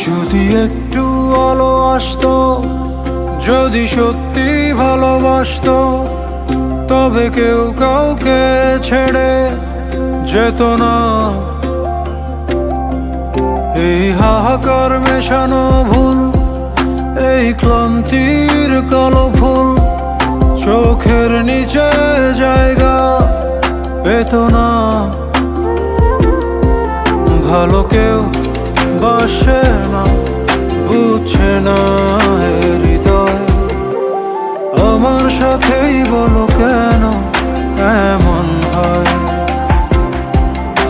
যদি একটু আলো আসতো, যদি সত্যি ভালোবাসতো, তবে কেউ কাউকে ছেড়ে যেত না। এই হাহাকার মেশানো ভুল, এই ক্লান্তির কালো ফুল চোখের নিচে জায়গা পেত না। ভালো কেউ বাসে না, বুঝছে না হৃদয়। আমার সাথেই বলো কেন এমন হয়?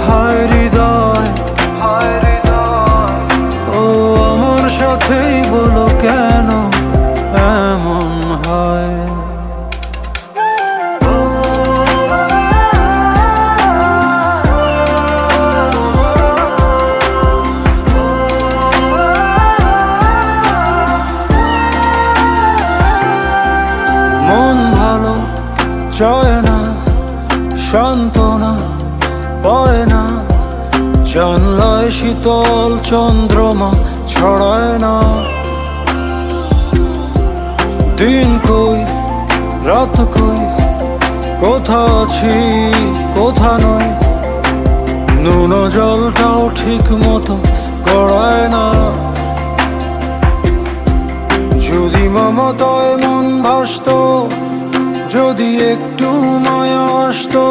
হায় হৃদয়, ও আমার সাথেই বলো কেন এমন হয়? মন ভালো চায় না, সান্ত্বনা পায় না, জানলায় শীতল চন্দ্রমা ছড়ায় না। দিন কই রাত কই, কোথা আছি কোথা নয়, নুন জলটাও ঠিক মতো গড়ায় না। যদি মমতায় মন ভাসতো, যদি একটু মায়া আসতো,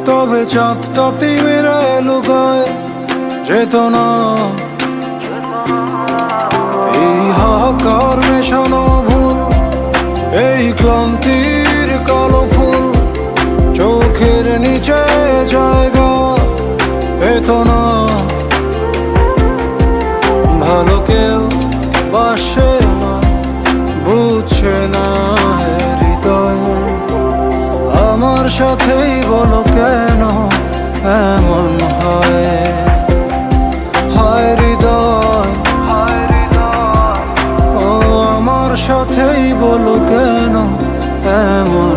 তবে চাঁদটা তিমিরে লুকায় যেত না। এই হাহাকার মেশানো ভুল, এই ক্লান্তির কালো ফুল চোখের নিচে জায়গা পেত না। ভালো কেউ বাসে না, বুঝছে না হৃদয়। আমার সাথেই বলো কেন এমন হয়? হায় হৃদয়, ও আমার সাথেই বলো কেন এমন